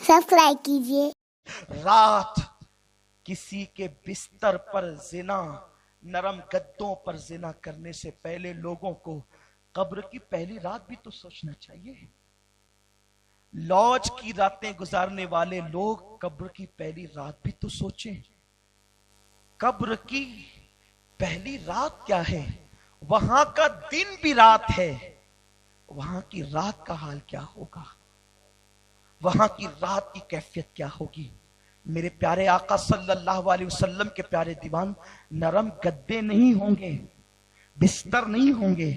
Subscribe कीजिए। रात किसी के बिस्तर पर जिना, नरम गद्दों पर जिना करने से पहले लोगों को कब्र की पहली रात भी तो सोचना चाहिए। लॉज की रातें गुजारने वाले लोग कब्र की पहली रात भी तो सोचें। कब्र की पहली रात क्या है? वहां का दिन भी रात है, वहां की रात का हाल क्या होगा, वहां की रात की कैफियत क्या होगी। मेरे प्यारे आका सल्लल्लाहु अलैहि वसल्लम के प्यारे दीवान, नरम गद्दे नहीं होंगे, बिस्तर नहीं होंगे,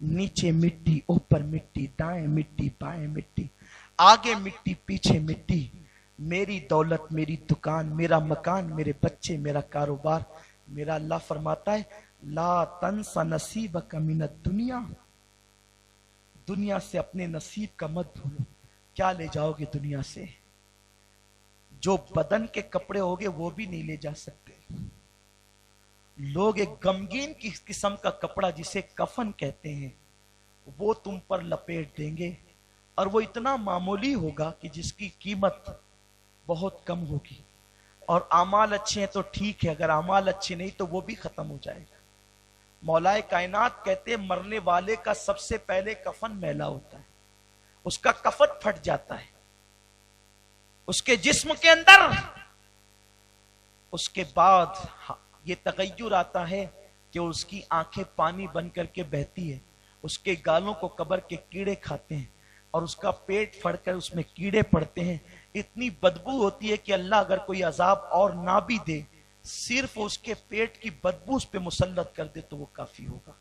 नीचे मिट्टी, ऊपर मिट्टी, दाएं मिट्टी, बाएं मिट्टी, आगे मिट्टी, पीछे मिट्टी। मेरी दौलत, मेरी दुकान, मेरा मकान, मेरे बच्चे, मेरा कारोबार। मेरा अल्लाह फरमाता है, ला तंसा नसीबक मिनद दुनिया, दुनिया से अपने नसीब का मत भूलो। क्या ले जाओगे दुनिया से? जो बदन के कपड़े होंगे वो भी नहीं ले जा सकते। लोग एक गमगीन की किस्म का कपड़ा जिसे कफन कहते हैं वो तुम पर लपेट देंगे, और वो इतना मामूली होगा कि जिसकी कीमत बहुत कम होगी। और आमाल अच्छे हैं तो ठीक है, अगर आमाल अच्छे नहीं तो वो भी खत्म हो जाएगा। मौलाए कायनात कहते हैं, मरने वाले का सबसे पहले कफन मैला होता है, उसका कफन फट जाता है उसके जिस्म के अंदर। उसके बाद ये तगय्युर आता है कि उसकी आंखें पानी बन करके बहती है, उसके गालों को कब्र के कीड़े खाते हैं, और उसका पेट फड़कर उसमें कीड़े पड़ते हैं। इतनी बदबू होती है कि अल्लाह अगर कोई अजाब और ना भी दे, सिर्फ उसके पेट की बदबू उस पे मुसल्लत कर दे तो वो काफी होगा।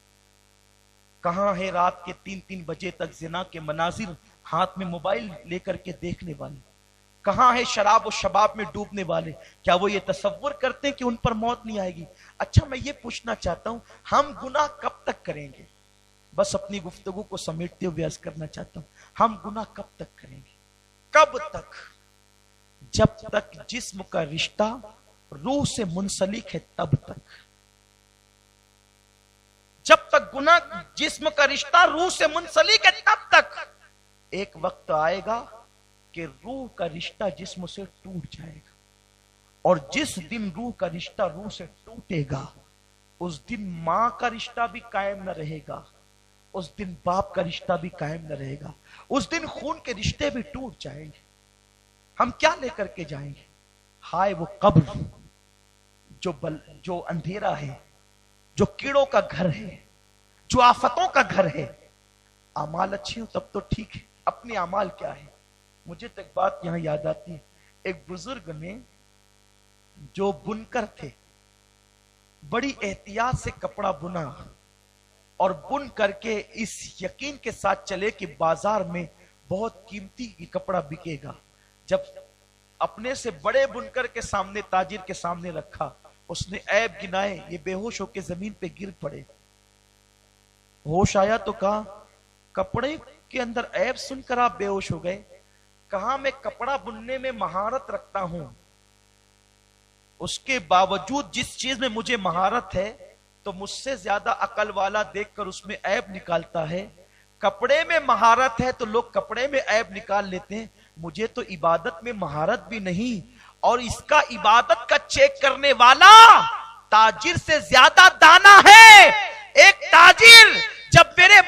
कहां है रात के 3-3 बजे तक जिना के मनाजिर हाथ में मोबाइल लेकर के देखने वाले? कहां है शराब और शबाब में डूबने वाले? क्या वो ये तसव्वुर करते हैं कि उन पर मौत नहीं आएगी? अच्छा, मैं ये पूछना चाहता हूं, हम गुनाह कब तक करेंगे? बस अपनी गुफ्तगू को समेटते हुए अर्ज करना चाहता हूं, हम गुनाह कब तक करेंगे? कब तक? जब तक जिस्म का रिश्ता रूह से मुंसलिक है तब तक। जब तक गुनाह जिस्म का रिश्ता रूह से मुंसलिक है तब तक। एक वक्त आएगा कि रूह का रिश्ता जिस्म से टूट जाएगा, और जिस दिन रूह का रिश्ता रूह से टूटेगा उस दिन मां का रिश्ता भी कायम न रहेगा, उस दिन बाप का रिश्ता भी कायम न रहेगा, उस दिन खून के रिश्ते भी टूट जाएंगे। हम क्या लेकर के जाएंगे? हाय वो कब्र जो अंधेरा है, जो कीड़ों का घर है, जो आफतों का घर है। अमाल अच्छे हो तब तो ठीक है, अपने अमाल क्या है? मुझे तो एक बात यहां याद आती है, एक बुजुर्ग ने जो बुनकर थे बड़ी एहतियात से कपड़ा बुना, और बुन करके इस यकीन के साथ चले कि बाजार में बहुत कीमती कपड़ा बिकेगा। जब अपने से बड़े बुनकर के सामने, ताजिर के सामने रखा, उसने ऐब गिनाए, ये बेहोश होकर जमीन पे गिर पड़े। होश आया तो कहा, कपड़े के अंदर ऐब सुनकर आप बेहोश हो गए? कहा, मैं कपड़ा बुनने में महारत रखता हूं, उसके बावजूद जिस चीज में मुझे महारत है तो मुझसे ज्यादा अकल वाला देखकर उसमें ऐब निकालता है। कपड़े में महारत है तो लोग कपड़े में ऐब निकाल लेते हैं, मुझे तो इबादत में महारत भी नहीं, और इसका इबादत का चेक करने वाला ताजिर से ज्यादा दाना है। एक ताजिर जब मेरे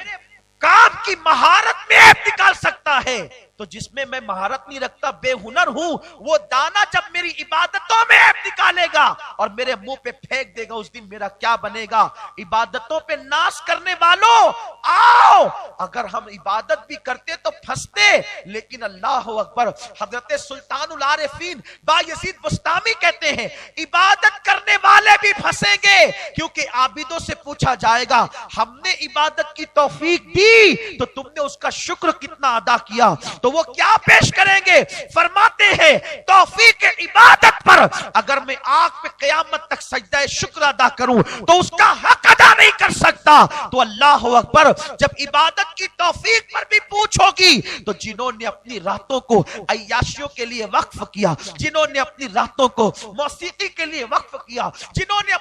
काम की महारत में ऐब निकाल सकता है तो जिसमें मैं महारत नहीं रखता, बेहुनर हूं, वो दाना जब मेरी इबादतों में ऐब निकालेगा और मेरे मुंह पे फेंक देगा, उस दिन मेरा क्या बनेगा? इबादतों पे नाश करने वालों आओ, अगर हम इबादत भी करते तो फंसते, लेकिन अल्लाह अकबर। हजरत सुल्तानुल आरिफीन बायजीद बुस्तामी कहते हैं, इबादत करने वाले भी फंसेंगे, क्योंकि आबिदों से पूछा जाएगा, हमने इबादत की तौफीक दी तो तुमने उसका शुक्र कितना अदा किया? तो वो क्या पेश करेंगे? फरमाते हैं, तौफीक इबादत पर अगर मैं आंख पे क़यामत तक सजदा शुक्र अदा करूं तो उसका हक अदा नहीं कर सकता। तो अल्लाह अकबर, जब इबादत की तौफीक पर भी पूछोगी तो जिन्होंने अपनी रातों को अय्याशियों के लिए वक्फ किया, जिन्होंने अपनी रातों को मौसीकी के लिए वक्फ किया, जिन्होंने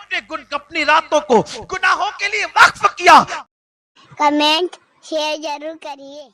अपनी रातों को गुनाहों के लिए वक्फ किया। कमेंट शेयर जरूर करिए।